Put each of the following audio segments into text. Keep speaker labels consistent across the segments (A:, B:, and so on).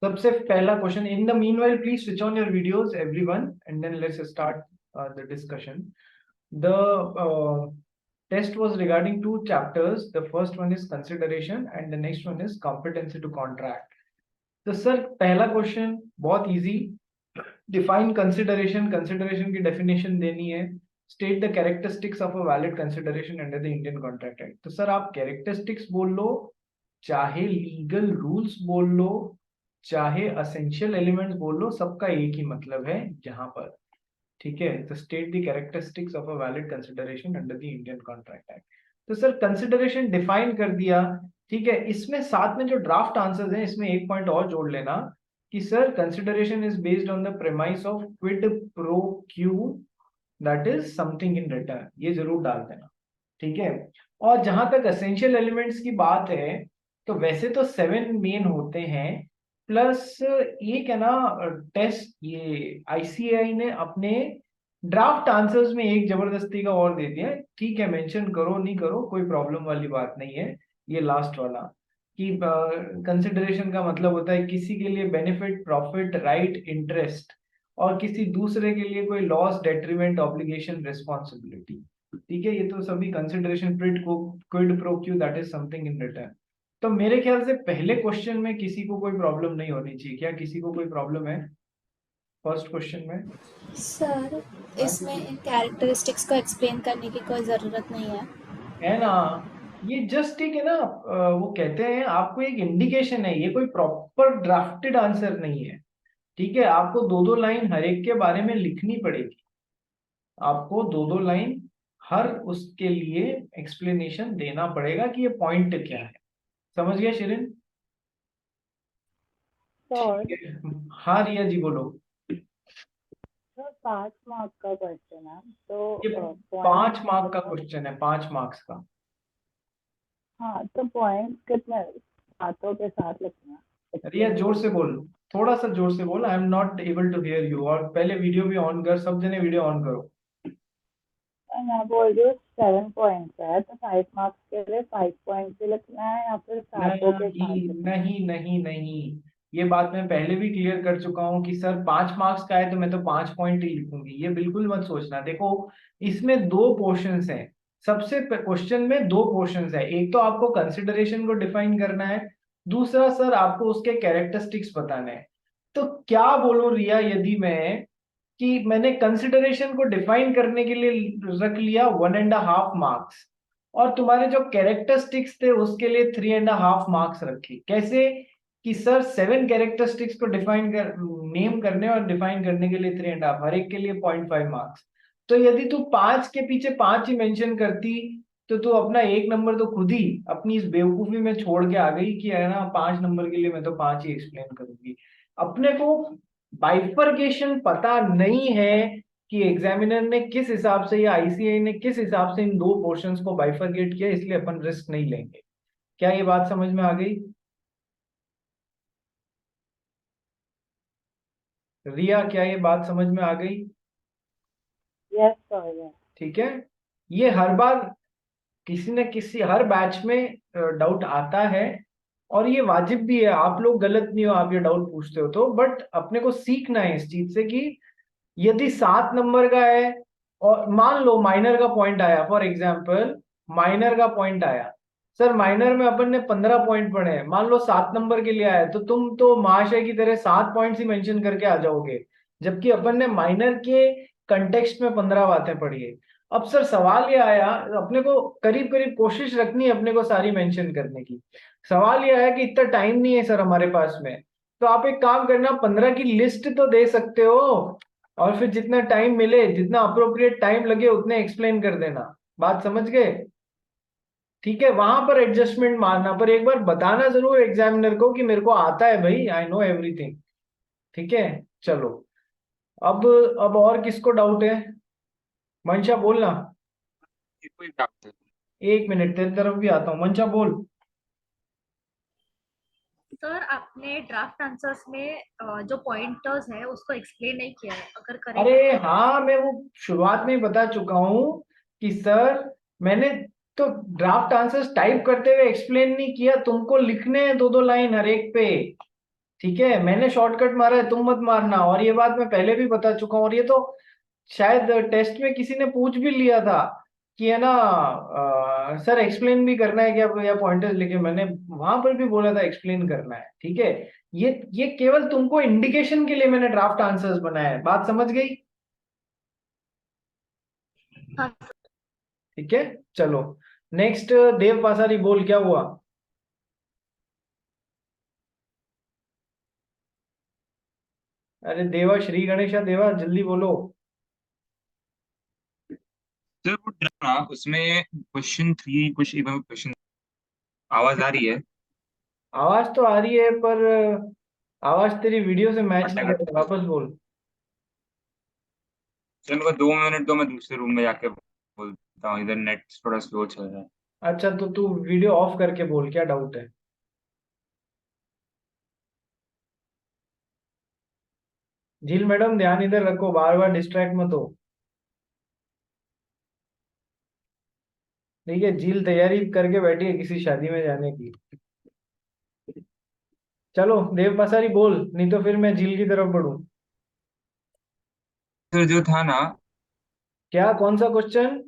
A: सबसे पहला question, in the meanwhile please switch on your videos everyone and then let's start the discussion. The test was regarding two chapters. The first one is consideration and the next one is competency to contract. तो sir पहला question बहुत easy. Define consideration. Consideration की definition देनी है. State the characteristics of a valid consideration under the Indian contract act. तो sir आप characteristics बोल लो, चाहे लीगल रूल्स बोल लो, चाहे असेंशियल एलिमेंट्स बोल लो, सबका एक ही मतलब है यहाँ पर. ठीक है. तो state the characteristics of a valid consideration under the Indian contract act. तो सर कंसिडरेशन डिफाइन कर दिया. ठीक है. इसमें साथ में जो ड्राफ्ट आंसर्स हैं इसमें एक पॉइंट और जोड़ लेना कि sir consideration is based on the premise of quid pro Q, that is something in return. ये जरूर डाल देना. ठीक है. और जहां तक एसेंशियल एलिमेंट्स की बात है, तो वैसे तो 7 मेन होते हैं, प्लस एक है ना टेस्ट, ये आईसीएआई ने अपने ड्राफ्ट आंसर्स में एक जबरदस्ती का और दे दिया. ठीक है, मेंशन करो नहीं करो कोई प्रॉब्लम वाली बात नहीं है. ये लास्ट वाला कि कंसिडरेशन का मतलब होता है किसी के लिए बेनिफिट, प्रॉफिट, राइट, इंटरेस्ट, और किसी दूसरे के लिए कोई लॉस, डेट्रीमेंट, ऑब्लिगेशन, रिस्पॉन्सिबिलिटी. ठीक है. ये तो सभी consideration, quid pro Q, that is something in return. तो मेरे ख्याल से पहले क्वेश्चन में किसी को कोई प्रॉब्लम नहीं होनी चाहिए. क्या किसी को कोई प्रॉब्लम है फर्स्ट क्वेश्चन में?
B: सर
A: हाँ?
B: इसमें इन कैरेक्टरिस्टिक्स को एक्सप्लेन करने की कोई ज़रूरत नहीं है.
A: है ना. ये जस्ट एक है ना, वो कहते हैं आपको एक इंडिकेशन है, ये कोई प्रॉपर ड्राफ्टेड आंसर नहीं है. ठीक है. आपको दो दो लाइन हर एक के बारे में लिखनी पड़ेगी. आपको दो दो लाइन हर उसके लिए एक्सप्लेनेशन देना पड़ेगा कि ये पॉइंट क्या है. समझ गया शिरिन?
C: सर
A: ठीक है. हाँ रिया जी बोलो.
C: सर 5 मार्क का क्वेश्चन है तो
A: ये
C: पॉइंट
A: 5 मार्क का क्वेश्चन है, 5 मार्क्स का.
C: हाँ तो पॉइंट कितने हाथों के साथ लिखना
A: रिया
C: एक्सप्लेन
A: जोर से
C: करना
A: बोल. थोड़ा सा जोर से बोल. I am not able to hear you. और पहले वीडियो भी ऑन कर. सब जने वीडियो ऑन करो.
C: है. मैं बोल रही हूँ 7 पॉइंट्स है तो 5 मार्क्स के लिए 5 पॉइंट्स ही लिखना है या फिर हाथों के साथ
A: नहीं
C: लिखना है.
A: नहीं नहीं नहीं. ये बात मैं पहले भी क्लियर कर चुका हूँ कि सर 5 मार्क्स का है तो मैं तो 5 पॉइंट ही लिखूंगी. ये बिल्कुल मत सोचना. देखो इसमें दो पोर्शंस हैं. सबसे क्वेश्चन में दो पोर्शंस है. एक तो आपको कंसिडरेशन को डिफाइन करना है, दूसरा सर आपको उसके कैरेक्टरिस्टिक्स बताने हैं. तो क्या बोलूं रिया, यदि मैं कि मैंने कंसिडरेशन को डिफाइन करने के लिए रख लिया 1.5 मार्क्स, और तुम्हारे जो कैरेक्टरिस्टिक्स थे उसके लिए 3.5 मार्क्स रखे. कैसे? कि सर 7 कैरेक्टरिस्टिक्स को डिफाइन कर, नेम करने और डिफाइन करने के लिए 3.5, हर एक के लिए 0.5 मार्क्स. तो यदि तू 5 के पीछे 5 ही मेंशन करती, तो तू अपना एक नंबर तो खुद ही अपनी इस बेवकूफी में छोड़ के आ गई कि है ना 5 नंबर के लिए मैं तो 5 ही एक्सप्लेन करूंगी. अपने को बाइफरकेशन पता नहीं है कि एग्जामिनर ने किस हिसाब से या आईसीआई ने किस हिसाब से इन दो पोर्शंस को बाइफरकेट किया, इसलिए अपन रिस्क नहीं लेंगे. क्या ये बात समझ में आ गई? रिया क्या ये बात समझ में आ गई?
C: Yes sir yes.
A: ठीक है. ये हर बार किसी न किसी हर बैच में डाउट आता है, और ये वाजिब भी है. आप लोग गलत नहीं हो, आप ये डाउट पूछते हो तो, बट अपने को सीखना है इस चीज से कि यदि 7 नंबर का है और मान लो माइनर का पॉइंट आया, फॉर एग्जाम्पल माइनर का पॉइंट आया, सर माइनर में अपन ने 15 पॉइंट पढ़े हैं, मान लो 7 नंबर के लिए आया, तो तुम तो महाशय की तरह 7 पॉइंट्स ही मेंशन करके आ जाओगे, जबकि अपन ने माइनर के कंटेक्स्ट में 15 बातें पढ़ी है. अब सर सवाल ये आया, अपने को करीब करीब कोशिश रखनी है अपने को सारी मेंशन करने की. सवाल ये आया कि इतना टाइम नहीं है सर हमारे पास में, तो आप एक काम करना, 15 की लिस्ट तो दे सकते हो, और फिर जितना टाइम मिले, जितना अप्रोप्रिएट टाइम लगे उतने एक्सप्लेन कर देना. बात समझ गए? ठीक है. वहां पर एडजस्टमेंट मारना, पर एक बार बताना जरूर एग्जामिनर को कि मेरे को आता है भाई, आई नो एवरीथिंग. ठीक है. चलो. अब और किसको डाउट है? मंशा बोलना.
D: कोई डाउट
A: एक मिनट तेरी तरफ भी आता हूँ. मंशा बोल.
E: सर आपने ड्राफ्ट आंसर्स में जो पॉइंटर्स है उसको एक्सप्लेन नहीं किया है, अगर
A: अरे
E: करेंगे
A: हाँ, मैं वो शुरुआत में ही बता चुका हूँ कि सर मैंने तो ड्राफ्ट आंसर्स टाइप करते हुए एक्सप्लेन नहीं किया. तुमको लिखने हैं दो दो लाइन हर एक पे. ठीक है, मैंने शॉर्टकट मारा है, तुम मत मारना। और ये बात मैं पहले भी बता चुका हूँ, और ये तो शायद टेस्ट में किसी ने पूछ भी लिया था कि है ना सर एक्सप्लेन भी करना है क्या, या पॉइंटर्स लिखे। मैंने वहां पर भी बोला था एक्सप्लेन करना है। ठीक है, ये केवल तुमको इंडिकेशन के लिए मैंने ड्राफ्ट आंसर्स बनाया है। बात समझ गई?
E: हाँ।
A: ठीक है, चलो नेक्स्ट। देव पासारी बोल, क्या हुआ? अरे देवा, श्री गणेशा देवा, जल्दी बोलो।
D: सर वो ना उसमें क्वेश्चन 3 कुछ क्वेश्चन आवाज आ रही है।
A: आवाज तो आ रही है, पर आवाज तेरी वीडियो से मैच नहीं कर रही। वापस बोल।
D: सर मेरे को 2 मिनट दो, मैं दूसरे रूम में जाके बोलता हूँ, इधर नेट थोड़ा स्लो चल रहा है।
A: अच्छा, तो तू वीडियो ऑफ करके बोल, क्या डाउट है? झील मैडम, ध्यान इधर रखो, बार बार डिस्ट्रैक्ट मत हो। ठीक है, झील तैयारी करके बैठी है किसी शादी में जाने की। चलो देव पासारी बोल, नहीं तो फिर मैं झील की तरफ बढ़ूं।
D: सर जो था ना,
A: क्या, कौन सा क्वेश्चन?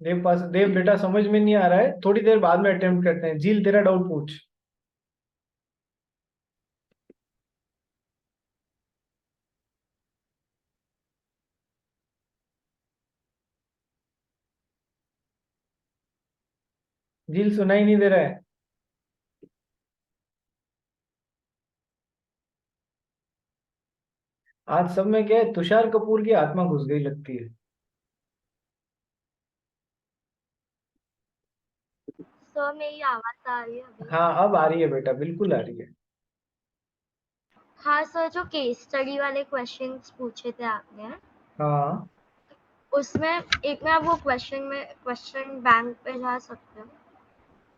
A: देव बेटा, समझ में नहीं आ रहा है, थोड़ी देर बाद में अटेम्प्ट करते हैं। झील, तेरा डाउट पूछ। झील, सुनाई नहीं दे रहा है? आज सब में क्या है, तुषार कपूर की आत्मा घुस गई लगती है।
E: सर मेरी आवाज आ रही है अभी?
A: हाँ, अब आ रही है बेटा, बिल्कुल आ रही है।
E: हाँ सर, जो केस स्टडी वाले क्वेश्चंस पूछे थे आपने,
A: हाँ,
E: उसमें एक में आप वो क्वेश्चन बैंक पे जा सकते हो।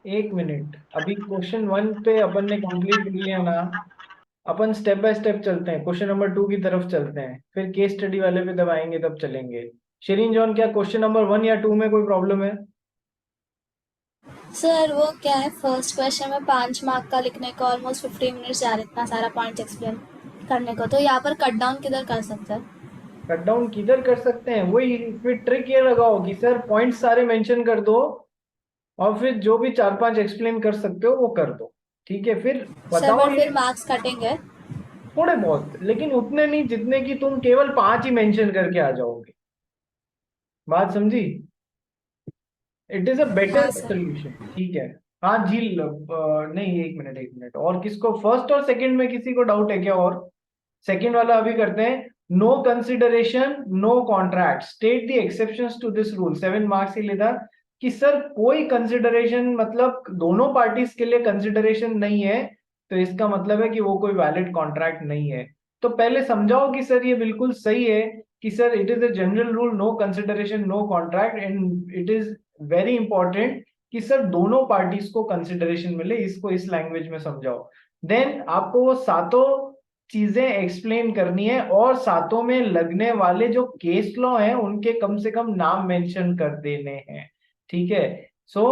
A: एक मिनट, अभी क्वेश्चन 1 पे अपन ने कंप्लीट कर लिया ना। अपन स्टेप बाय स्टेप चलते हैं, क्वेश्चन नंबर 2 की तरफ चलते हैं, फिर केस स्टडी वाले पे दब आएंगे, तब चलेंगे। शेरिन जॉन, क्या क्वेश्चन नंबर 1 या 2 में कोई प्रॉब्लम है?
B: सर वो क्या है, फर्स्ट क्वेश्चन में 5 मार्क का लिखने का ऑलमोस्ट 15 मिनट्स जा रहे इतना सारा पॉइंट एक्सप्लेन करने को, तो यहाँ पर कट डाउन किधर कर सकते हैं?
A: कट डाउन किधर कर सकते हैं, वही फिर ट्रिक ये लगाओ कि सर पॉइंट सारे मेंशन कर दो, और फिर जो भी 4-5 एक्सप्लेन कर सकते हो वो कर दो। ठीक है, फिर
B: सर
A: बताओ
B: बट
A: ये।
B: फिर मार्क्स कटेंगे?
A: थोड़े बहुत, लेकिन उतने नहीं जितने कि तुम केवल 5 ही मेंशन करके आ जाओगे। बात समझी? इट इज अ बेटर
B: हाँ सर।
A: सोल्यूशन। ठीक है। हाँ झील, नहीं, एक मिनट एक मिनट, और किसको फर्स्ट और सेकंड में किसी को डाउट है क्या? और सेकंड वाला अभी करते हैं। No consideration, no contract, state the exceptions to this rule. 7 marks ही लेता कि सर कोई कंसिडरेशन, मतलब दोनों पार्टीज के लिए कंसिडरेशन नहीं है, तो इसका मतलब है कि वो कोई वैलिड कॉन्ट्रैक्ट नहीं है। तो पहले समझाओ कि सर ये बिल्कुल सही है कि sir it is a general rule, no consideration no contract, and it is very important कि सर दोनों पार्टीज को कंसिडरेशन मिले। इसको इस लैंग्वेज में समझाओ। देन आपको वो सातों चीजें एक्सप्लेन करनी है, और सातों में लगने वाले जो केस लॉ हैं उनके कम से कम नाम मेंशन कर देने हैं। ठीक है। सो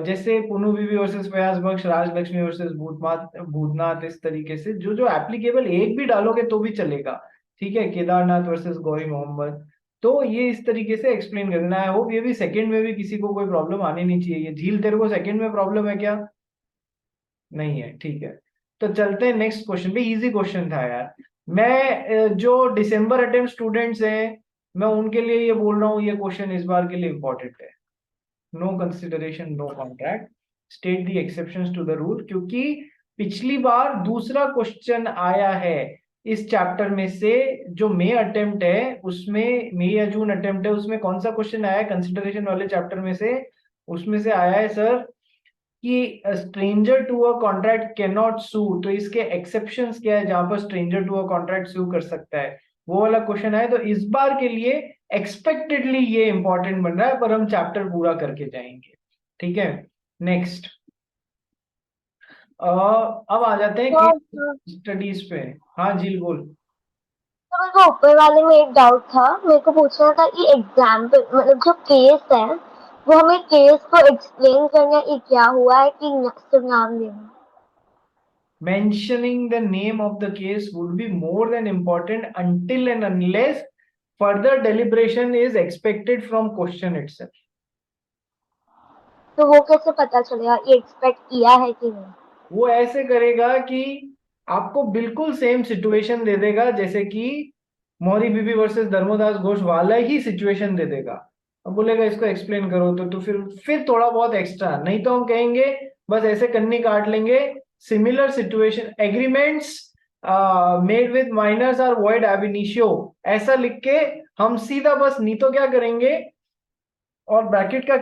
A: जैसे पुनु बीवी वर्सेस फयाज बख्श, राजलक्ष्मी वर्सेस भूतनाथ भूतनाथ, इस तरीके से जो जो एप्लीकेबल, एक भी डालोगे तो भी चलेगा। ठीक है, केदारनाथ वर्सेस गौरी मोहम्मद। तो ये इस तरीके से एक्सप्लेन करना है। होप ये भी सेकंड में भी किसी को कोई प्रॉब्लम आनी नहीं चाहिए। ये झील, तेरे को सेकंड में प्रॉब्लम है क्या? नहीं है, ठीक है। तो चलते हैं नेक्स्ट क्वेश्चन पे। इजी क्वेश्चन था यार। मैं जो दिसंबर अटेम्प्ट स्टूडेंट्स हैं, मैं उनके लिए ये बोल रहा हूँ, ये क्वेश्चन इस बार के लिए इंपॉर्टेंट है। No consideration no contract, state the exceptions to the rule. क्योंकि पिछली बार दूसरा क्वेश्चन आया है इस चैप्टर में से, जो मई अटेम्प्ट है उसमें, मई या जून अटेम्प्ट है उसमें, कौन सा क्वेश्चन आया है कंसिडरेशन वाले चैप्टर में से? उसमें से आया है सर कि stranger to a contract can not sue. तो इसके एक्सेप्शंस क्या है जहां पर stranger to a contract sue कर सकता है? वो वाला क्वेश्चन है। तो इस बार के लिए एक्सपेक्टेडली ये इंपॉर्टेंट बन रहा है, पर हम चैप्टर पूरा करके जाएंगे। ठीक है, नेक्स्ट। अब आ जाते हैं
E: तो
A: केस स्टडीज पे। हाँ झील बोल।
F: हाँ, ऊपर वाले में एक डाउट था, मेरे को पूछना था कि एग्जाम्पल मतलब जो केस है वो हमें केस को एक्सप्लेन करना है कि क्या हुआ है कि सिर्फ नाम देना।
A: Mentioning the name of the case would be more than important until and unless further deliberation is expected from question itself.
F: तो वो कैसे पता चलेगा ये एक्सपेक्ट किया है कि नहीं?
A: वो ऐसे करेगा कि आपको बिल्कुल सेम सिचुएशन दे देगा, जैसे कि मौरी बीबी वर्सेस धर्मोदास घोष वाला ही सिचुएशन दे देगा। अब बोलेगा इसको एक्सप्लेन करो, तो फिर थोड़ा बहुत एक्स्ट्रा, नहीं तो हम कहेंगे बस ऐसे कन्नी काट लेंगे, similar situation agreements made with minors are void ab initio, ऐसा लिख के हम सीधा बस नहीं तो क्या करेंगे, और ब्रैकेट का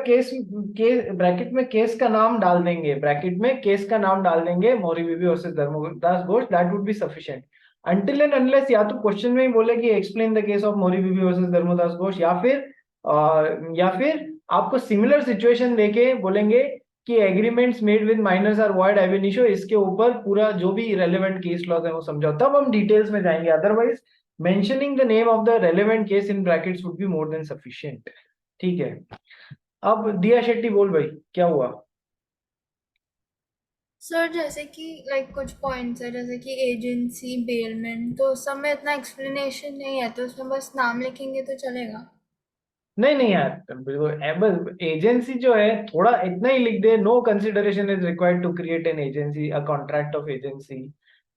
A: ब्रैकेट में केस का नाम डाल देंगे, ब्रैकेट में केस का नाम डाल देंगे Mohori Bibi versus Dharmodas Ghose, that would be sufficient until and unless या तो क्वेश्चन में ही बोले कि explain the case of Mohori Bibi versus Dharmodas Ghose, या फिर आपको सिमिलर सिचुएशन देके बोलेंगे कि agreements made with minors are void ab initio, इसके ऊपर पूरा जो भी रेलेवेंट केस लॉज है वो समझाओ, तब हम डिटेल्स में जाएंगे। Otherwise mentioning the name of the relevant case in brackets would be more than sufficient. ठीक है, अब दिया शेट्टी बोल भाई, क्या हुआ?
G: सर जैसे कि लाइक कुछ पॉइंट्स है जैसे कि एजेंसी बेलमेंट, तो उस सब में इतना एक्सप्लेनेशन नहीं है, तो उसमें बस नाम लिखेंगे तो चलेगा?
A: नहीं नहीं यार, बिल्कुल एजेंसी जो है थोड़ा इतना ही लिख दे, no consideration is required to create an agency, a contract of agency.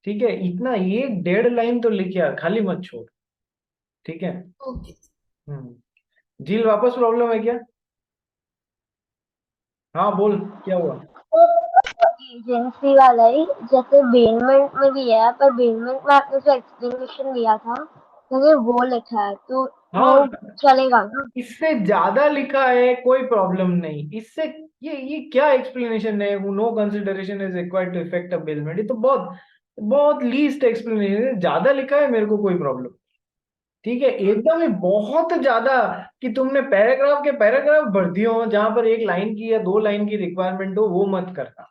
A: ठीक है, इतना एक डेढ़ लाइन तो लिख यार, खाली मत छोड़। ठीक है।
G: ओके।
A: झील वापस प्रॉब्लम है क्या? हाँ बोल, क्या हुआ?
F: एजेंसी वाला ही जैसे बेलमेंट में भी है, पर बेलमेंट में आपने जो एक्सप्लेनेशन दिया था मैंने वो लिखा है, तो वो
A: हाँ,
F: चलेगा ना?
A: इससे ज्यादा लिखा है कोई प्रॉब्लम नहीं, इससे ये क्या एक्सप्लेनेशन है, no consideration is required to effect a bailment, ये तो बहुत बहुत लीस्ट एक्सप्लेनेशन है, ज्यादा लिखा है मेरे को कोई प्रॉब्लम। ठीक है, एकदम ही बहुत ज्यादा कि तुमने पैराग्राफ के पैराग्राफ भर दिए हो जहां पर एक लाइन की या दो लाइन की रिक्वायरमेंट हो, वो मत करना।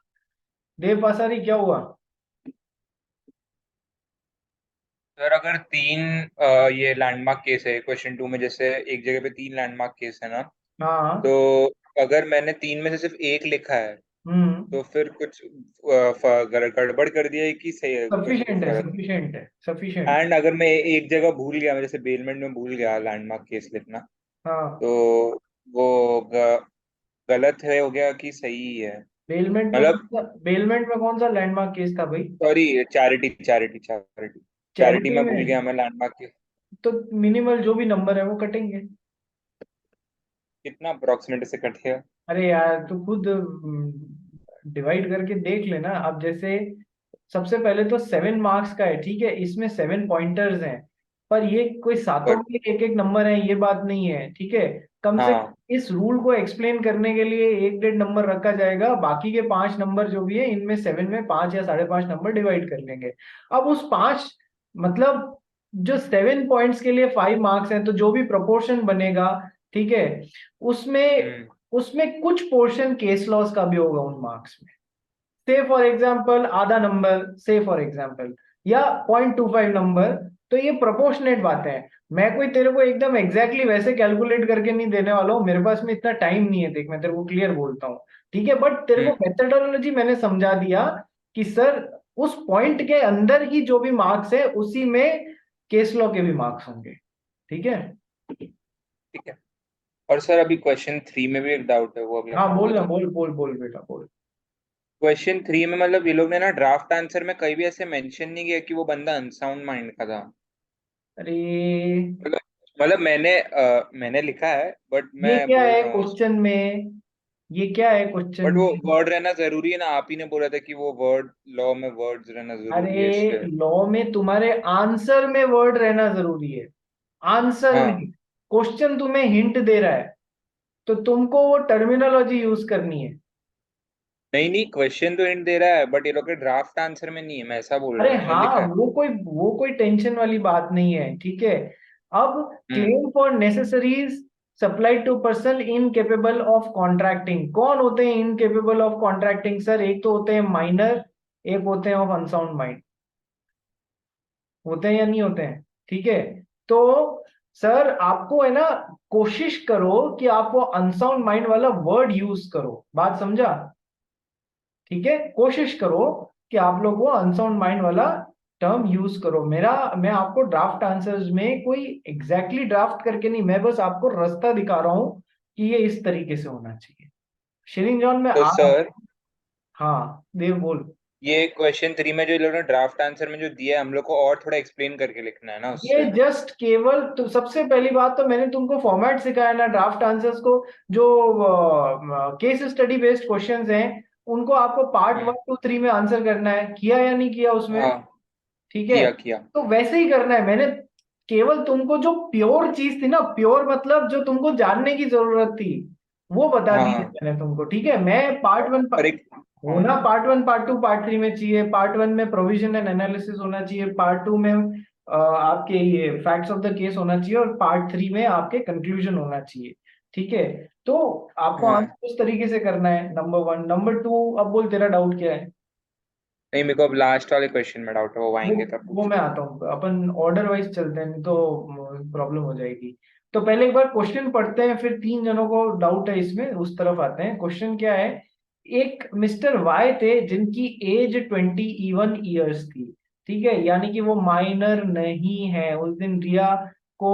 A: देव पासारी, क्या हुआ?
D: सर अगर तीन ये लैंडमार्क केस है क्वेश्चन 2 में, जैसे एक जगह पे 3 लैंडमार्क केस है ना,
A: हाँ।
D: तो अगर मैंने 3 में से सिर्फ एक लिखा है तो फिर कुछ गड़बड़ कर दिया है कि सही है, कुछ
A: सफिशिएंट है,
D: फर्क?
A: सफिशिएंट है, सफिशिएंट।
D: एंड अगर मैं एक जगह भूल गया, मैं जैसे बेलमेंट में भूल गया लैंडमार्क केस लिखना,
A: हाँ,
D: तो वो गलत है हो गया कि सही है? मतलब
A: बेलमेंट में कौन सा लैंडमार्क केस था भाई?
D: Sorry, charity charity charity charity
A: charity
D: में भूल
A: में
D: गया मैं लैंडमार्क केस।
A: तो मिनिमल जो भी नंबर है वो कटेंगे।
D: कितना अप्रोक्सीमेट से कटेगा?
A: अरे यार, तू खुद डिवाइड करके देख लेना। अब जैसे सबसे पहले तो 7 मार्क्स का है, ठीक है, इसमें 7 पॉइंटर्स हैं, पर ये कोई सातों
D: बट
A: के एक एक नंबर है ये बात नहीं है। ठीक है, कम से
D: हाँ,
A: कम इस रूल को एक्सप्लेन करने के लिए 1-1.5 नंबर रखा जाएगा, बाकी के 5 नंबर जो भी है इनमें 7 में 5 या 5.5 नंबर डिवाइड कर लेंगे। अब उस 5 मतलब जो 7 पॉइंट्स के लिए 5 मार्क्स हैं, तो जो भी प्रोपोर्शन बनेगा, ठीक है, उसमें उसमें कुछ पोर्शन केस लॉस का भी होगा उन मार्क्स में। से फॉर एग्जाम्पल आधा नंबर, से फॉर एग्जाम्पल, या 0.25 नंबर, तो ये प्रोपोर्शनेट बातें हैं। मैं कोई तेरे को एकदम एग्जैक्टली वैसे कैलकुलेट करके नहीं देने वाला हूँ, मेरे पास में इतना टाइम नहीं है, देख मैं तेरे को क्लियर बोलता हूँ। ठीक है, बट तेरे को मेथडोलॉजी मैंने समझा दिया कि सर उस पॉइंट के अंदर ही जो भी मार्क्स है उसी में केस लॉ के भी मार्क्स होंगे। ठीक है।
D: ठीक है। और सर अभी क्वेश्चन 3 में भी एक डाउट है, वो अभी
A: हाँ
D: आपने
A: बोल ना,
D: पूछा।
A: बोल बोल बोल बेटा बोल।
D: क्वेश्चन 3 में मतलब ये लोग ने ना ड्राफ्ट आंसर में कहीं भी ऐसे मेंशन नहीं किया कि वो बंदा अनसाउंड माइंड का था।
A: अरे
D: मतलब मैंने लिखा है, बट
A: ये
D: मैं
A: क्या
D: बोल
A: है
D: रहा हूँ
A: क्वेश्चन में, ये क्या है क्वेश्चन
D: बट वो
A: में?
D: वर्ड रहना जरूरी है ना, आप ही ने बोला था कि वो वर्ड लॉ में वर्ड्स रहना जरूरी है
A: अरे
D: इसलिए।
A: लॉ में तुम्हारे आंसर में वर्ड रहना जरूरी है, आंसर में।
D: हाँ,
A: क्वेश्चन तुम्हें हिंट दे रहा है तो तुमको वो टर्मिनोलॉजी यूज करनी है।
D: नहीं नहीं, क्वेश्चन तो हिंट दे रहा है बट ये लोग के ड्राफ्ट आंसर में नहीं है, मैं ऐसा बोल रहा
A: अरे
D: हूँ, मैंने
A: हाँ,
D: लिखा है।
A: वो कोई टेंशन वाली बात नहीं है। ठीक है, अब
D: hmm
A: claim for necessaries supply to person incapable of contracting, कौन होते हैं इनकेपेबल ऑफ कॉन्ट्रैक्टिंग? सर एक तो होते हैं माइनर, एक होते हैं ऑफ अनसाउंड माइंड। होते हैं या नहीं होते हैं? ठीक है, तो सर आपको है ना, कोशिश करो कि आप वो अनसाउंड माइंड वाला वर्ड यूज करो, बात समझा? ठीक है, कोशिश करो कि आप लोग वो अनसाउंड माइंड वाला टर्म यूज करो। मैं आपको ड्राफ्ट आंसर्स में कोई एग्जैक्टली ड्राफ्ट करके नहीं, मैं बस आपको रास्ता दिखा रहा हूँ कि ये इस तरीके से होना चाहिए। शिरिन जॉन में
D: तो सर
A: हाँ देव बोल।
D: ये क्वेश्चन 3 में जो इन लोगों ने ड्राफ्ट आंसर में जो दिया है, हम लोग को और थोड़ा एक्सप्लेन करके लिखना है ना
A: ये
D: उससे।
A: जस्ट केवल तो सबसे पहली बात तो मैंने तुमको फॉर्मेट सिखाया ना ड्राफ्ट आंसर्स को, जो केस स्टडी बेस्ड क्वेश्चंस हैं उनको आपको पार्ट 1 2 3 में आंसर करना है, किया या नहीं किया उसमें?
D: हाँ
A: ठीक है,
D: किया।
A: तो वैसे ही करना है। मैंने केवल तुमको जो प्योर चीज थी ना, प्योर मतलब जो तुमको जानने की जरूरत थी वो बता दी है
D: हाँ
A: मैंने तुमको। ठीक है, मैं पार्ट 1
D: पर एक
A: होना पार्ट 1 पार्ट 2 पार्ट 3 में चाहिए। पार्ट 1 में प्रोविजन एंड एनालिसिस होना चाहिए, पार्ट 2 में आपके ये फैक्ट्स ऑफ द केस होना चाहिए, और पार्ट 3 में आपके कंक्लूजन होना चाहिए। ठीक है, तो आपको
D: हाँ
A: आंसर उस तरीके से करना है, नंबर 1। नंबर 2, अब बोल तेरा डाउट क्या है?
D: नहीं, मेरे को अब लास्ट वाले क्वेश्चन में डाउट है, वो
A: वो
D: आएंगे तब।
A: वो मैं आता हूँ, अपन ऑर्डर वाइज चलते हैं, नहीं तो प्रॉब्लम हो जाएगी। तो पहले एक बार क्वेश्चन पढ़ते हैं, फिर 3 जनों को डाउट है इसमें, उस तरफ आते हैं। क्वेश्चन क्या है? एक मिस्टर वाई थे जिनकी एज 21 ईयर्स थी। ठीक है, यानी कि वो माइनर नहीं है। उस दिन रिया को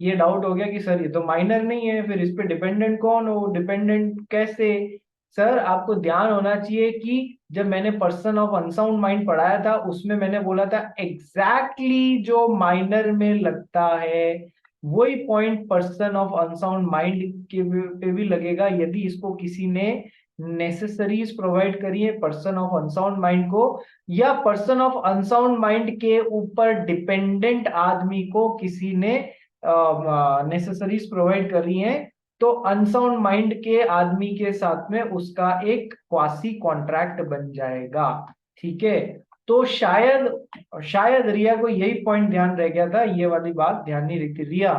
A: ये डाउट हो गया कि सर ये तो माइनर नहीं है, फिर इस पे डिपेंडेंट कौन हो, डिपेंडेंट कैसे? सर आपको ध्यान होना चाहिए कि जब मैंने पर्सन ऑफ अनसाउंड माइंड पढ़ाया था उसमें मैंने बोला था एग्जैक्टली जो माइनर में लगता है वही point person of unsound mind के पे भी लगेगा, यदि इसको किसी ने नेसेसरीज प्रोवाइड करी है पर्सन ऑफ अनसाउंड माइंड को, या पर्सन ऑफ अनसाउंड माइंड के ऊपर डिपेंडेंट आदमी को किसी ने नेसेसरीज प्रोवाइड करी है, तो अनसाउंड माइंड के आदमी के साथ में उसका एक क्वासी कॉन्ट्रैक्ट बन जाएगा। ठीक है, तो शायद रिया को यही पॉइंट ध्यान रह गया था, ये वाली बात ध्यान नहीं रखती। रिया,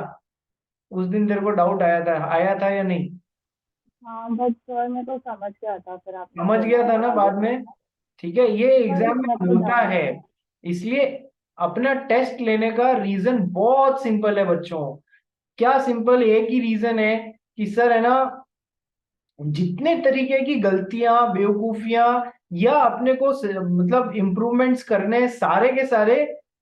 A: उस दिन तेरे को डाउट आया था या नहीं?
C: हाँ बट सर मैं तो समझ गया था, फिर आपने
A: समझ गया था ना बाद
C: बोला।
A: में? ठीक है, ये
C: सर
A: एग्जाम
C: इसमें
A: में
C: तो
A: होता
C: डाउट
A: है, इसलिए अपना टेस्ट लेने का रीजन बहुत सिंपल है बच्चों। क्या सिंपल? एक ही रीजन है कि सर है ना, जितने तरीके की गलतियां बेवकूफियां या अपने को मतलब इम्प्रूवमेंट्स करने हैं, सारे के सारे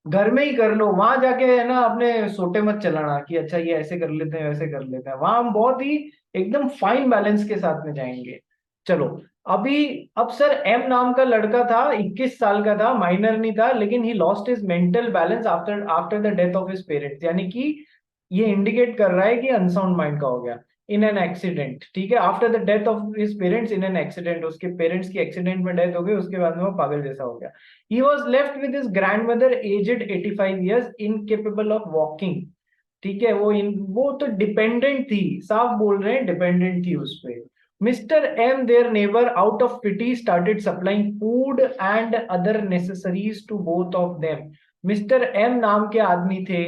A: घर में ही कर लो। वहां जाके है ना अपने सोटे मत चलाना कि अच्छा ये ऐसे कर लेते हैं वैसे कर लेते हैं, वहां हम बहुत ही एकदम फाइन बैलेंस के साथ में जाएंगे। चलो, अब सर एम नाम का लड़का था, 21 साल का था, माइनर नहीं था, लेकिन he lost his mental balance after after the death of his parents, यानी कि ये इंडिकेट कर रहा है कि अनसाउंड माइंड का हो गया इन एन एक्सीडेंट। ठीक है, after the death of his parents in an accident, उसके पेरेंट्स की एक्सीडेंट में डेथ हो गई, उसके बाद में वो पागल जैसा हो गया। He was left with his grandmother aged 85 years incapable of walking. ठीक है, वो तो डिपेंडेंट थी, साफ बोल रहे हैं डिपेंडेंट थी उस पे। Mister M their neighbour out of pity started supplying food and other necessaries to both of them. Mister M नाम के आदमी थे,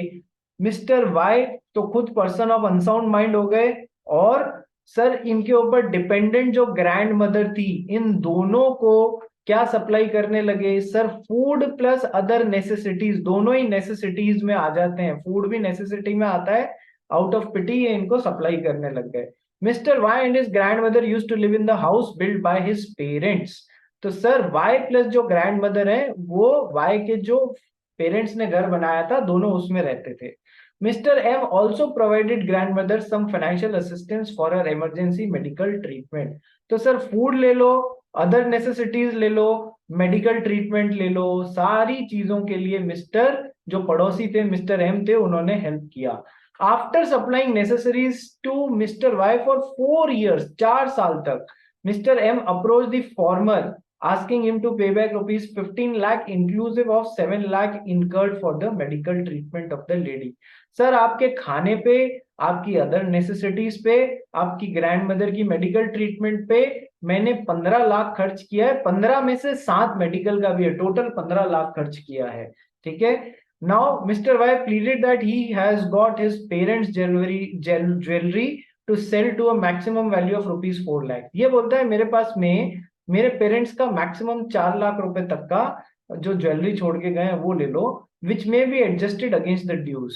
A: मिस्टर वाई तो खुद पर्सन ऑफ अनसाउंड माइंड हो गए, और सर इनके ऊपर डिपेंडेंट जो ग्रैंड मदर थी, इन दोनों को क्या सप्लाई करने लगे? Sir food plus other necessities, दोनों ही नेसेसिटीज में आ जाते हैं, फूड भी नेसेसिटी में आता है, आउट ऑफ पिटी ये इनको सप्लाई करने लग गए। Mister Y and his grand mother used to live in the house build by his parents. तो सर वाई प्लस जो ग्रैंड मदर है, वो वाई के जो पेरेंट्स ने घर बनाया था, दोनों उसमें रहते थे। Mr. M also provided grandmother some financial assistance for her emergency medical treatment. तो सर फूड ले लो, अदर नेसेसिटीज ले लो, मेडिकल ट्रीटमेंट ले लो, सारी चीजों के लिए मिस्टर जो पड़ोसी थे मिस्टर एम थे, उन्होंने हेल्प किया। After supplying necessaries to mister Y for 4 years, 4 साल तक, mister M approach the former asking him to pay back rupees 15 lakh inclusive of 7 lakh incurred for the medical treatment of the lady. Sir आपके खाने पे, आपकी other necessities पे, आपकी grand mother की medical treatment पे मैंने 15 लाख खर्च किया है, 15 में से 7 मेडिकल का भी है, टोटल 15 लाख खर्च किया है। ठीक है, now mister Y pleaded that he has got his parents jewellery to sell to a maximum value of rupees 4 lakh. ये बोलता है मेरे पास में मेरे पेरेंट्स का मैक्सिमम 4 लाख रुपए तक का जो ज्वेलरी छोड़ के गए हैं वो ले लो, which may be adjusted against the dues.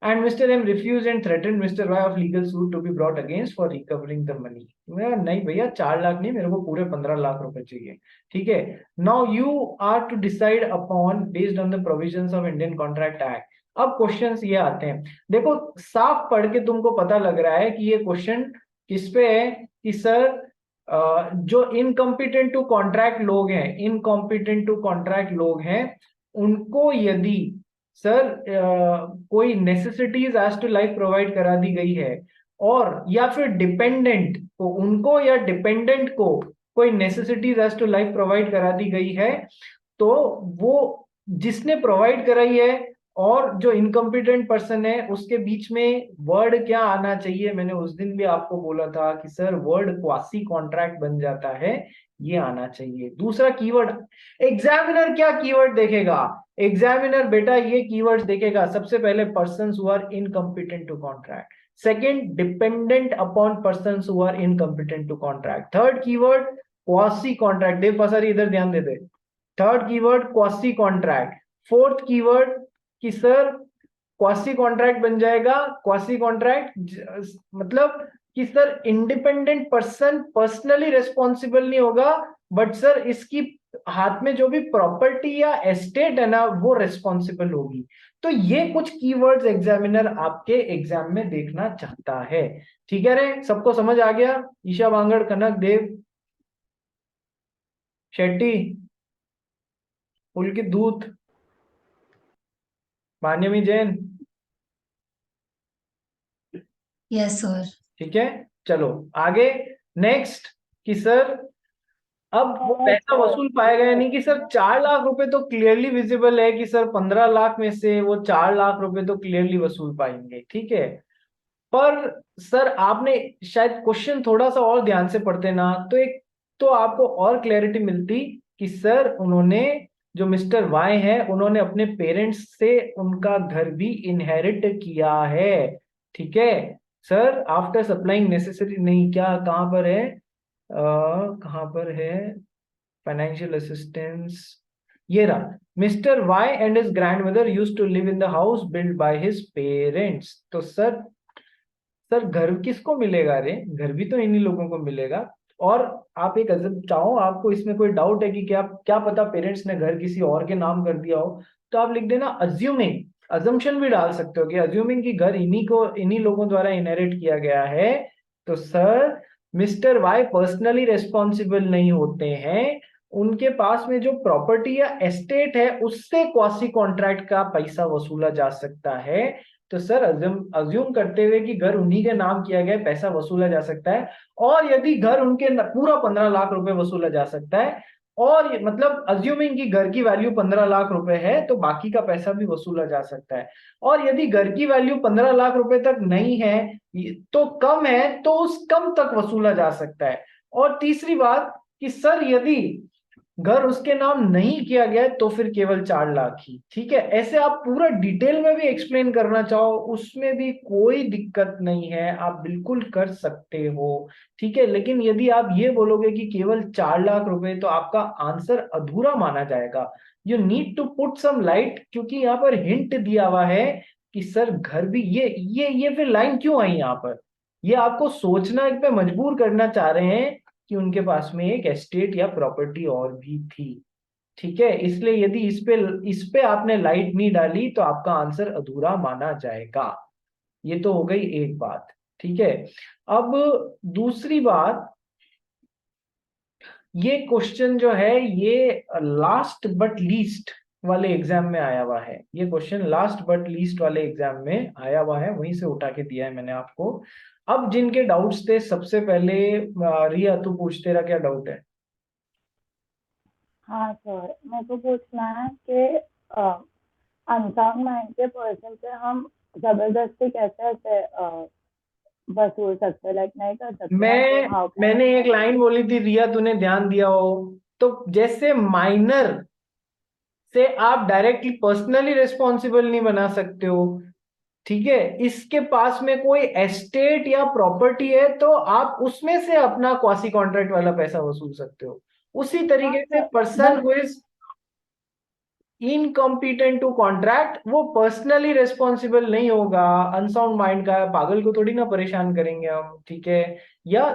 A: and Mr. M refused and threatened Mr. Y of legal suit to be brought against for recovering the money. नहीं भैया 4 लाख नहीं, मेरे को पूरे 15 लाख रुपए चाहिए. ठीक है. Now you are to decide upon based on the provisions of Indian Contract Act. अब क्वेश्चंस ये आते हैं. देखो साफ पढ़ के तुमको पता लग रहा है कि ये क्वेश्चन किस पे है कि सर जो इनकम्पिटेंट टू कॉन्ट्रैक्ट लोग हैं, इनकॉम्पिटेंट टू कॉन्ट्रैक्ट लोग हैं, उनको यदि सर कोई necessities as to life provide करा दी गई है, और या फिर डिपेंडेंट को, उनको या डिपेंडेंट को कोई necessities as to life provide करा दी गई है, तो वो जिसने प्रोवाइड कराई है और जो इनकम्पिटेंट पर्सन है उसके बीच में वर्ड क्या आना चाहिए. मैंने उस दिन भी आपको बोला था कि सर वर्ड क्वासी कॉन्ट्रैक्ट बन जाता है, ये आना चाहिए. दूसरा कीवर्ड, एग्जामिनर क्या कीवर्ड देखेगा? एग्जामिनर बेटा ये कीवर्ड्स देखेगा. सबसे पहले persons who are incompetent to contract, second dependent upon persons who are incompetent to contract, third keyword quasi contract. Dev Pasari इधर ध्यान दे दे. Third keyword quasi contract. Fourth keyword कि सर क्वासी कॉन्ट्रैक्ट बन जाएगा. क्वासी कॉन्ट्रैक्ट मतलब कि sir independent person personally responsible नहीं होगा, बट सर इसकी हाथ में जो भी प्रॉपर्टी या एस्टेट है ना वो रेस्पॉन्सिबल होगी. तो ये कुछ कीवर्ड्स एग्जामिनर आपके एग्जाम में देखना चाहता है. ठीक है रे, सबको समझ आ गया? ईशा बांगड़, कनक देव, शेट्टी, पुलकित दूत, मान्यमी जैन.
H: Yes sir.
A: ठीक है, चलो आगे. नेक्स्ट कि सर अब वो पैसा वसूल पाएगा या नहीं, कि सर 4 लाख रुपए तो क्लियरली विजिबल है कि सर 15 लाख में से वो 4 लाख रुपए तो क्लियरली वसूल पाएंगे. ठीक है, पर सर आपने शायद क्वेश्चन थोड़ा सा और ध्यान से पढ़ते ना तो एक तो आपको और क्लैरिटी मिलती कि सर उन्होंने, जो मिस्टर वाई है, उन्होंने अपने पेरेंट्स से उनका घर भी इनहेरिट किया है. ठीक है सर, आफ्टर सप्लाइंग नेसेसरी, नहीं क्या कहां पर है, कहां पर है फाइनेंशियल असिस्टेंस, ये रहा. Mister Y and his grandmother used to live in the house build by his parents. तो सर घर किसको मिलेगा रे? घर भी तो इन्हीं लोगों को मिलेगा. और आप एक चाहो, आपको इसमें कोई डाउट है कि क्या पता पेरेंट्स ने घर किसी और के नाम कर दिया हो, तो आप लिख देना अज्यूमिंग. अजम्पशन भी डाल सकते हो कि अज्यूमिंग की घर इन्हीं लोगों द्वारा इनहेरिट किया गया है. तो sir mister Y personally responsible नहीं होते हैं, उनके पास में जो प्रॉपर्टी या एस्टेट है उससे क्वासी कॉन्ट्रैक्ट का पैसा वसूला जा सकता है. तो सर अज्यूम करते हुए कि घर उन्हीं के नाम किया गया, पैसा वसूला जा सकता है. और यदि घर उनके पूरा 15 लाख रुपए वसूला जा सकता है, और मतलब अज्यूमिंग कि घर की वैल्यू 15 लाख रुपए है तो बाकी का पैसा भी वसूला जा सकता है. और यदि घर की वैल्यू 15 लाख रुपए तक नहीं है तो कम है, तो उस कम तक वसूला जा सकता है. और तीसरी बात कि सर यदि घर उसके नाम नहीं किया गया तो फिर केवल 4 लाख ही. ठीक है, ऐसे आप पूरा डिटेल में भी एक्सप्लेन करना चाहो उसमें भी कोई दिक्कत नहीं है, आप बिल्कुल कर सकते हो. ठीक है, लेकिन यदि आप ये बोलोगे कि केवल 4 लाख रुपए, तो आपका आंसर अधूरा माना जाएगा. You need to put some light, क्योंकि यहाँ पर हिंट दिया हुआ है कि सर घर भी, ये फिर लाइन क्यों आई यहाँ पर? ये आपको सोचना पे मजबूर करना चाह रहे हैं कि उनके पास में एक एस्टेट या प्रॉपर्टी और भी थी. ठीक है, इसलिए यदि इस पे आपने लाइट नहीं डाली तो आपका आंसर अधूरा माना जाएगा. ये तो हो गई एक बात. ठीक है, अब दूसरी बात, ये क्वेश्चन जो है ये लास्ट बट लीस्ट वाले एग्जाम में आया हुआ है. ये क्वेश्चन लास्ट बट लीस्ट वाले एग्जाम में आया हुआ है, वहीं से उठा के दिया है मैंने आपको. अब जिनके डाउट्स थे, सबसे पहले रिया तू पूछ, तेरा क्या डाउट है?
C: हाँ सर, मेरे को पूछना है कि अनसाउंड माइंड के पर्सन से हम जबरदस्ती कैसे ऐसे वसूल सकते, लाइक नहीं कर सकते.
A: मैंने एक लाइन बोली थी रिया, तूने ध्यान दिया हो तो, जैसे माइनर से आप डायरेक्टली पर्सनली रिस्पॉन्सिबल नहीं बना सकते हो. ठीक है, इसके पास में कोई एस्टेट या प्रॉपर्टी है तो आप उसमें से अपना क्वासी कॉन्ट्रैक्ट वाला पैसा वसूल सकते हो. उसी तरीके से person who is, incompetent to contract, वो पर्सनली रिस्पॉन्सिबल नहीं होगा, अनसाउंड माइंड का है, पागल को थोड़ी ना परेशान करेंगे हम, ठीक है, या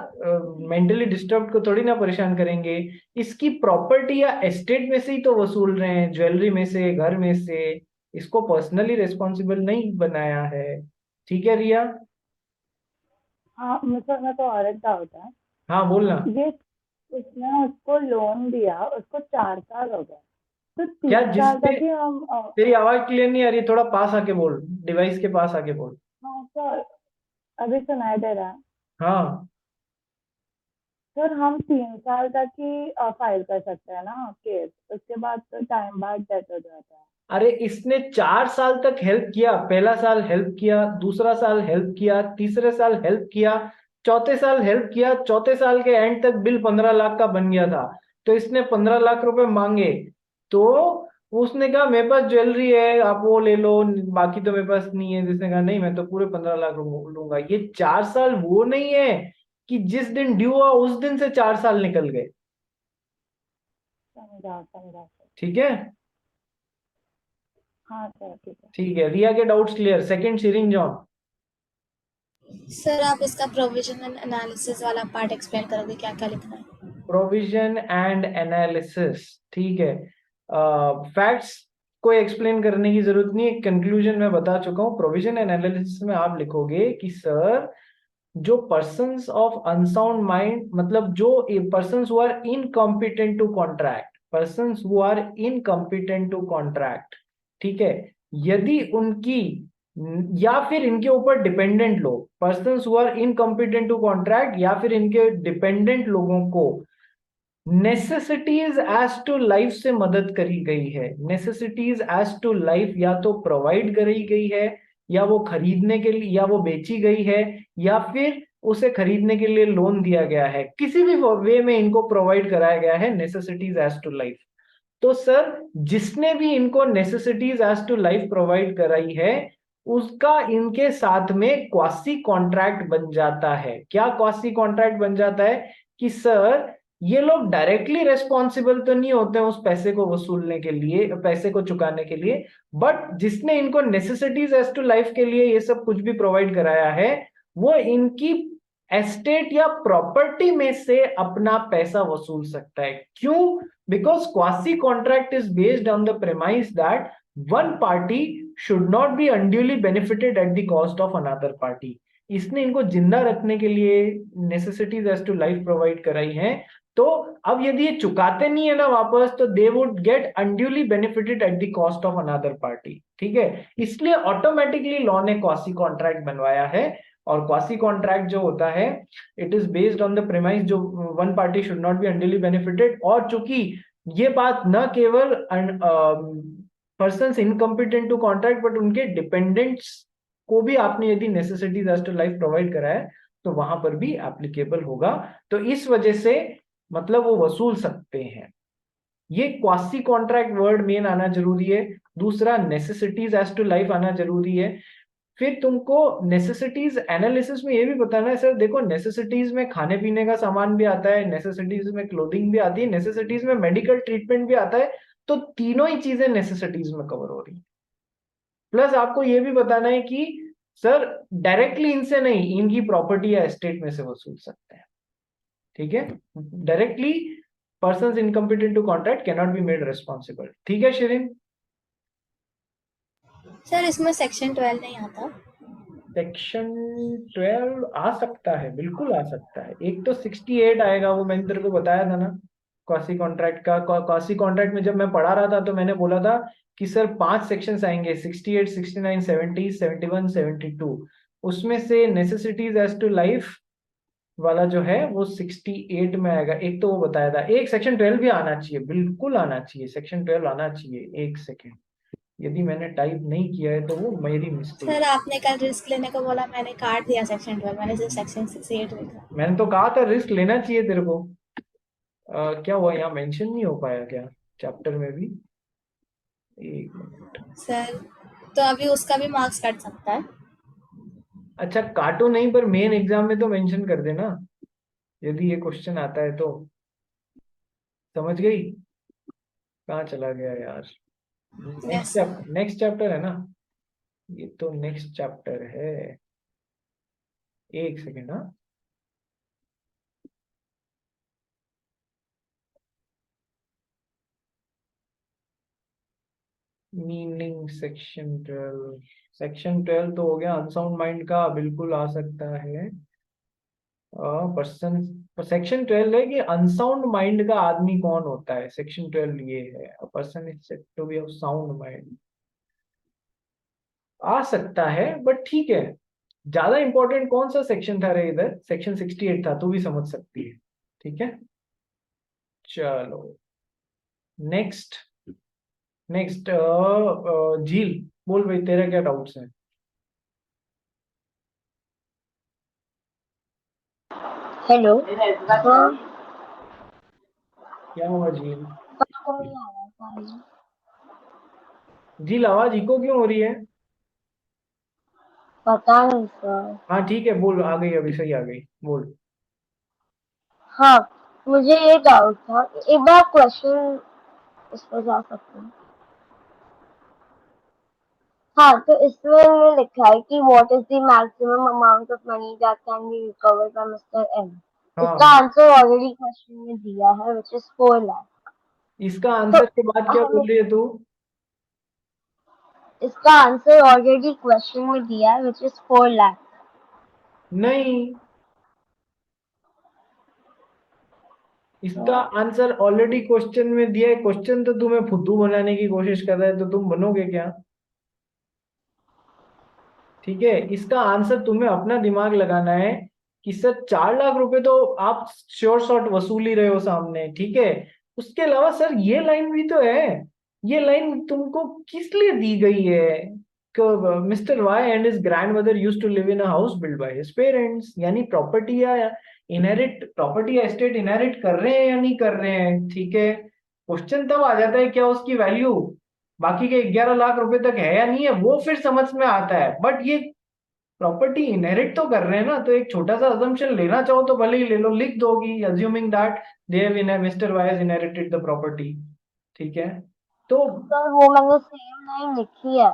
A: मेंटली डिस्टर्ब को थोड़ी ना परेशान करेंगे, इसकी प्रॉपर्टी या एस्टेट में से ही तो वसूल रहे हैं, ज्वेलरी में से, घर में से, इसको पर्सनली रिस्पॉन्सिबल नहीं बनाया है। ठीक है रिया?
C: हाँ, मुझे मैं तो और एक डाउट है।
A: हाँ बोलना।
C: ये उसने उसको लोन दिया, उसको 4 साल हो गए, तो
A: क्या
C: 3 साल
A: जिसपे,
C: तक ही हम
A: तेरी आवाज क्लियर नहीं आ रही, थोड़ा पास आके बोल, डिवाइस के पास आके बोल।
C: हाँ सर, अभी सुनाई दे रहा है?
A: हाँ
C: सर हम 3 साल तक ही फाइल कर सकते हैं ना केस, उसके बाद तो टाइम बाद डेथ हो जाता है।
A: अरे इसने 4 साल तक हेल्प किया, पहला साल हेल्प किया, दूसरा साल हेल्प किया, तीसरे साल हेल्प किया, चौथे साल हेल्प किया, चौथे साल के एंड तक बिल 15 लाख का बन गया था, तो इसने 15 लाख रुपए मांगे, तो उसने कहा मेरे पास ज्वेलरी है आप वो ले लो, बाकी तो मेरे पास नहीं है, जिसने कहा नहीं मैं तो पूरे 15 लाख लूंगा। ये 4 साल वो नहीं है कि जिस दिन ड्यू हुआ उस दिन से 4 साल निकल गए।
C: समझा समझा सर।
A: ठीक है?
C: हाँ सर, ठीक है।
A: ठीक है, रिया के doubts clear. Second, Shirin John.
B: Sir आप इसका प्रोविजन एंड एनालिसिस वाला पार्ट एक्सप्लेन करोगे, क्या क्या लिखना है?
A: प्रोविजन एंड एनालिसिस, ठीक है। फैक्ट्स कोई एक्सप्लेन करने की जरूरत नहीं है, कंक्लूजन में बता चुका हूँ। प्रोविजन एनालिसिस में आप लिखोगे कि सर जो पर्सन्स ऑफ अनसाउंड माइंड, मतलब जो persons who are incompetent to contract, persons who are incompetent to contract, ठीक है, यदि उनकी या फिर इनके ऊपर डिपेंडेंट लोग, persons who are incompetent to contract या फिर इनके डिपेंडेंट लोगों को नेसेसिटीज एज टू लाइफ से मदद करी गई है। नेसेसिटीज एज टू लाइफ या तो प्रोवाइड करी गई है, या वो खरीदने के लिए, या वो बेची गई है, या फिर उसे खरीदने के लिए लोन दिया गया है, किसी भी वे में इनको प्रोवाइड कराया गया है नेसेसिटीज एज टू लाइफ। तो सर जिसने भी इनको necessities as to life provide कराई है, उसका इनके साथ में क्वासी कॉन्ट्रैक्ट बन जाता है। क्या क्वासी कॉन्ट्रैक्ट बन जाता है? कि सर ये लोग डायरेक्टली रेस्पॉन्सिबल तो नहीं होते हैं उस पैसे को वसूलने के लिए, पैसे को चुकाने के लिए, बट जिसने इनको नेसेसिटीज एज टू लाइफ के लिए ये सब कुछ भी प्रोवाइड कराया है, वो इनकी एस्टेट या प्रॉपर्टी में से अपना पैसा वसूल सकता है। क्यों? Because quasi contract is based on the premise that one party should not be unduly benefited at the cost of another party. इसने इनको जिंदा रखने के लिए necessities as to life provide कराई है, तो अब यदि ये चुकाते नहीं है ना वापस, तो they would get unduly benefited at the cost of another party. ठीक है, इसलिए ऑटोमेटिकली लॉ ने क्वासी कॉन्ट्रैक्ट बनवाया है। और क्वासी कॉन्ट्रैक्ट जो होता है, it is based on the premise जो one party should not be unduly benefited. और चूंकि ये बात न केवल persons incompetent to contract, but उनके डिपेंडेंट्स को भी आपने यदि necessities as to life provide कराया है, तो वहां पर भी एप्लीकेबल होगा। तो इस वजह से मतलब वो वसूल सकते हैं। ये क्वासी कॉन्ट्रैक्ट वर्ड मेन आना जरूरी है। दूसरा, नेसेसिटीज एज टू लाइफ आना जरूरी है। फिर तुमको नेसेसिटीज एनालिसिस में ये भी बताना है, सर देखो नेसेसिटीज में खाने पीने का सामान भी आता है, नेसेसिटीज में क्लोथिंग भी आती है, नेसेसिटीज में मेडिकल ट्रीटमेंट भी आता है, तो तीनों ही चीजें नेसेसिटीज में कवर हो रही है। प्लस आपको ये भी बताना है कि सर डायरेक्टली इनसे नहीं, इनकी प्रॉपर्टी या एस्टेट में से वसूल सकते हैं। ठीक है, directly persons incompetent to contract can not be made responsible. ठीक है शिरीन?
B: सर इसमें सेक्शन 12 नहीं आता?
A: सेक्शन 12 आ सकता है, बिल्कुल आ सकता है। एक तो 68 आएगा, वो मैंने तेरे को बताया था ना क्वासी कॉन्ट्रैक्ट का। क्वासी कॉन्ट्रैक्ट में जब मैं पढ़ा रहा था तो मैंने बोला था कि सर 5 सेक्शंस आएंगे, 68, 69, 70, 71, 72। उसमें से नेसेसिटीज एज टू लाइफ वाला जो है वो 68 में आएगा। एक तो वो बताया था। एक सेक्शन 12 भी आना चाहिए, बिल्कुल आना चाहिए, सेक्शन 12 आना चाहिए। एक सेकेंड, यदि मैंने टाइप नहीं किया है तो वो मेरी मिस्टेक।
B: सर आपने कल रिस्क लेने को बोला, मैंने काट दिया सेक्शन 12, मैंने सिर्फ सेक्शन 68 लिखा।
A: मैंने तो कहा था रिस्क लेना चाहिए तेरे को। क्या हुआ, यहाँ मेंशन नहीं हो पाया क्या चैप्टर में भी? एक मिनट
B: सर तो अभी उसका भी मार्क्स कट सकता है?
A: अच्छा काटो नहीं, पर मेन एग्जाम में तो मेंशन कर देना यदि ये क्वेश्चन आता है तो। समझ गई? कहाँ चला गया यार?
B: Yes, sir.
A: नेक्स्ट चैप्टर है ना, ये तो नेक्स्ट चैप्टर है। एक सेकेंड। हाँ, मीनिंग सेक्शन 12 तो हो गया। अनसाउंड माइंड का बिल्कुल आ सकता है पर्सन। सेक्शन 12 है कि अनसाउंड माइंड का आदमी कौन होता है। सेक्शन 12 ये है, person is said to be of sound mind. आ सकता है बट ठीक है। ज्यादा इंपॉर्टेंट कौन सा सेक्शन था रे इधर? सेक्शन 68 था, तू भी समझ सकती है। ठीक है, चलो नेक्स्ट। झील बोल भाई, तेरा क्या डाउट्स है?
F: हेलो। हाँ,
A: क्या हुआ झील?
F: आपको नहीं आ रहा था?
A: झील आवाज इको क्यों हो रही है?
F: पता नहीं सर।
A: हाँ ठीक है, बोल। आ गई, अभी सही आ गई, बोल।
F: हाँ, मुझे ये डाउट था, एक बार क्वेश्चन इस पर जा सकते हैं? हाँ, तो इसमें मैंने लिखा है कि what is the maximum amount of money that can be recovered by mister M. इसका
A: हाँ,
F: आंसर ऑलरेडी क्वेश्चन में दिया है, व्हिच इज 4 लाख।
A: इसका
F: तो
A: आंसर के बाद क्या
F: हमें
A: बोल रही है तू?
F: इसका आंसर ऑलरेडी क्वेश्चन में दिया है, व्हिच इज 4 लाख।
A: नहीं, इसका आंसर ऑलरेडी क्वेश्चन में दिया है। क्वेश्चन तो तुम्हें फुद्दू बनाने की कोशिश कर रहा है, तो तुम बनोगे क्या? ठीक है, इसका आंसर तुम्हें अपना दिमाग लगाना है कि सर 4 लाख रुपए तो आप श्योर शॉट वसूल ही रहे हो सामने। ठीक है, उसके अलावा सर ये लाइन भी तो है। ये लाइन तुमको किस लिए दी गई है? Mister Y and his grand mother use to live in a house build by his parents. यानी प्रॉपर्टी या एस्टेट इनहेरिट कर रहे हैं या नहीं कर रहे हैं। ठीक है, क्वेश्चन तब आ जाता है क्या उसकी वैल्यू बाकी के 11 लाख रुपए तक है या नहीं है, वो फिर समझ में आता है। बट ये प्रॉपर्टी इनहेरिट तो कर रहे हैं ना, तो एक छोटा सा अजम्पशन लेना चाहो तो भले ही ले लो, लिख दोगी assuming that mister Y has inherited the property. ठीक है, तो
F: सर वो मैंने सेम लाइन लिखी है,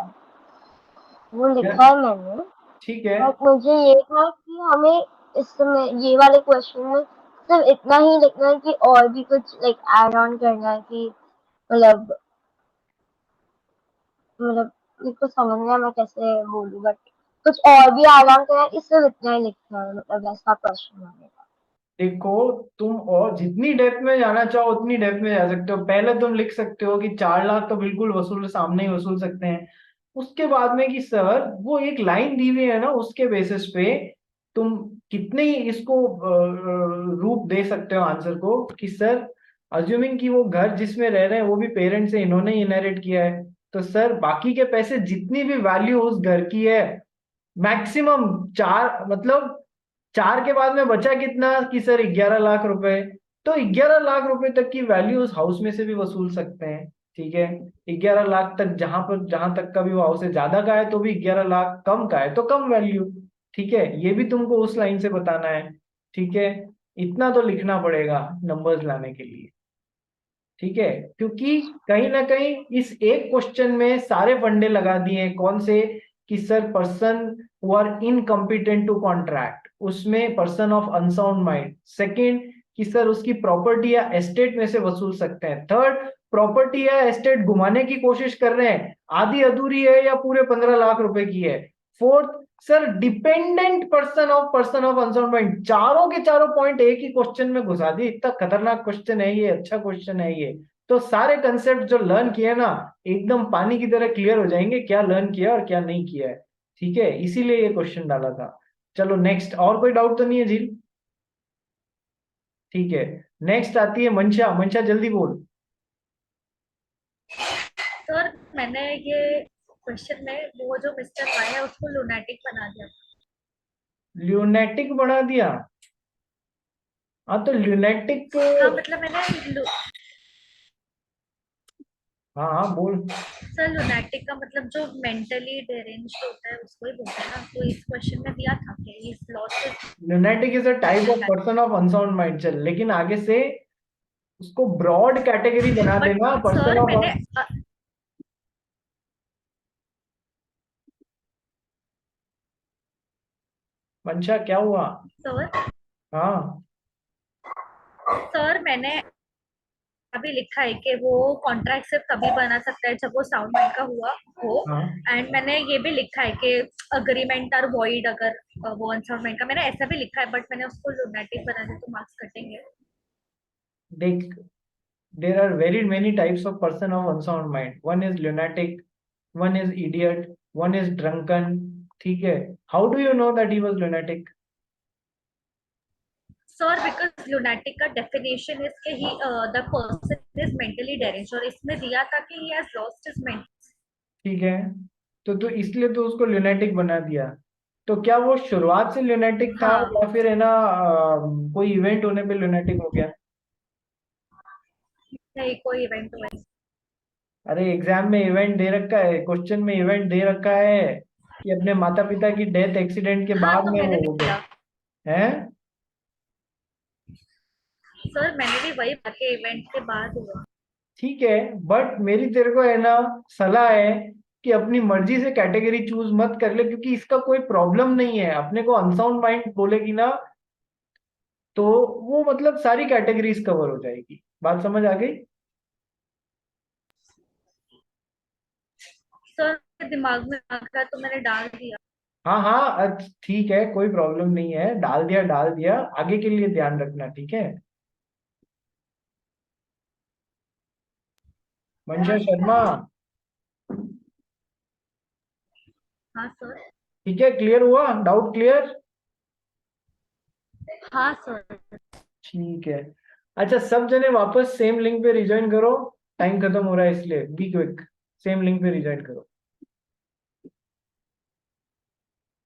F: वो लिखा है मैंने।
A: ठीक है।
F: बट मुझे ये था कि हमें इसमें ये वाले क्वेश्चन में सिर्फ इतना ही लिखना है कि और भी कुछ लाइक ऐड ऑन करना है कि मतलब मेरे को समझ नहीं आया मैं कैसे बोलूं, बट कुछ और भी ऐड ऑन करना है कि सिर्फ इतना ही लिखना है, मतलब ऐसा क्वेश्चन आएगा।
A: देखो, तुम और जितनी डेप्थ में जाना चाहो उतनी डेप्थ में जा सकते हो। पहले तुम लिख सकते हो कि 4 लाख तो बिल्कुल वसूल सामने ही वसूल सकते हैं। उसके बाद में कि सर वो एक लाइन दी हुई है ना, उसके बेसिस पे तुम कितने ही इसको रूप दे सकते हो आंसर को कि सर अज्यूमिंग कि वो घर जिसमें रह रहे हैं वो भी पेरेंट्स से इन्होंने ही इनहेरिट किया है, तो सर बाकी के पैसे जितनी भी वैल्यू उस घर की है मैक्सिमम 4, मतलब 4 के बाद में बचा कितना कि सर 11 लाख रुपए। तो 11 लाख रुपए तक की वैल्यू उस हाउस में से भी वसूल सकते हैं। ठीक है, 11 लाख तक, जहां तक का भी वो हाउस है, ज्यादा का है तो भी 11 लाख, कम का है तो कम वैल्यू। ठीक है, ये भी तुमको उस लाइन से बताना है। ठीक है, इतना तो लिखना पड़ेगा नंबर्स लाने के लिए। ठीक है, क्योंकि कहीं ना कहीं इस एक क्वेश्चन में सारे फंडे लगा दिए हैं। कौन से? कि sir person who are incompetent to contract, उसमें person of unsound mind. Second, कि सर उसकी प्रॉपर्टी या एस्टेट में से वसूल सकते हैं। थर्ड, प्रॉपर्टी या एस्टेट घुमाने की कोशिश कर रहे हैं, आधी अधूरी है या पूरे 15 लाख रुपए की है। Fourth, sir dependent person of unsound mind. चारों के चारों पॉइंट एक ही क्वेश्चन में घुसा दिए। इतना खतरनाक क्वेश्चन है ये, अच्छा क्वेश्चन है ये। तो सारे कंसेप्ट जो लर्न किए ना, एकदम पानी की तरह क्लियर हो जाएंगे, क्या लर्न किया और क्या नहीं किया है। ठीक है, इसीलिए ये क्वेश्चन डाला था। चलो नेक्स्ट, और कोई डाउट तो नहीं है झील? ठीक है, नेक्स्ट आती है मंशा। मंशा जल्दी बोल।
E: सर मैंने ये क्वेश्चन में वो जो मिस्टर वाई है उसको लुनेटिक बना दिया।
A: ल्यूनेटिक बना दिया? हाँ तो ल्यूनेटिक,
E: हाँ मतलब मैंने
A: हाँ हाँ बोल।
E: सर लुनेटिक का मतलब जो मेंटली डिरेंज्ड होता है उसको ही बोलते हैं ना, तो इस क्वेश्चन में दिया था कि इस loss
A: lunatic is a type of person of unsound mind. चल, लेकिन आगे से उसको ब्रॉड कैटेगरी बना
E: बट
A: देना, पर्सन
E: सर
A: ऑफ।
E: मैंने
A: मंशा क्या हुआ?
E: सर
A: हाँ
E: सर मैंने अभी लिखा है कि वो कॉन्ट्रैक्ट सिर्फ तभी बना सकता है जब वो साउंड माइंड का हुआ हो।
A: हाँ
E: एंड मैंने ये भी लिखा है कि अग्रीमेंट आर वॉइड अगर वो अनसाउंड माइंड का, मैंने ऐसा भी लिखा है, बट मैंने उसको लुनेटिक बना दिया तो मार्क्स कटेंगे।
A: देख, there are very many types of person of unsound mind. One is lunatic, one is idiot, one is drunken. ठीक है? How do you know that he was lunatic?
E: Sir because lunatic का definition is कि ही the person is mentally डेरेंज्ड, और इसमें दिया था कि he has lost his mental.
A: ठीक है, तो इसलिए तो उसको lunatic बना दिया। तो क्या वो शुरुआत से lunatic था,
E: हाँ
A: या फिर है ना कोई इवेंट होने पे lunatic हो गया?
E: नहीं, कोई इवेंट हुआ है।
A: अरे एग्जाम में इवेंट दे रखा है, क्वेश्चन में इवेंट दे रखा है कि अपने माता पिता की डेथ एक्सीडेंट के
E: हाँ
A: बाद
E: तो
A: में
E: मैंने
A: वो
E: भी
A: हो गए
E: किया
A: हैं।
E: सर, मैंने भी वही बाकी इवेंट के बाद हुआ।
A: ठीक है, बट मेरी तेरे को है ना सलाह है कि अपनी मर्जी से कैटेगरी चूज मत कर ले, क्योंकि इसका कोई प्रॉब्लम नहीं है। अपने को अनसाउंड माइंड बोलेगी ना तो वो मतलब सारी कैटेगरीज कवर हो जाएगी। बात समझ आ गई?
E: सर दिमाग में आ गया तो मैंने डाल दिया।
A: हाँ हाँ, ठीक है, कोई प्रॉब्लम नहीं है, डाल दिया डाल दिया, आगे के लिए ध्यान रखना, ठीक है? मंशा शर्मा,
E: हाँ सर।
A: ठीक है, क्लियर हुआ? Doubt clear?
E: हाँ सर।
A: ठीक है। अच्छा, सब जने वापस सेम लिंक पे रिज्वाइन करो, टाइम खत्म हो रहा है इसलिए, बी क्विक, सेम लिंक पे रिज्वाइन करो।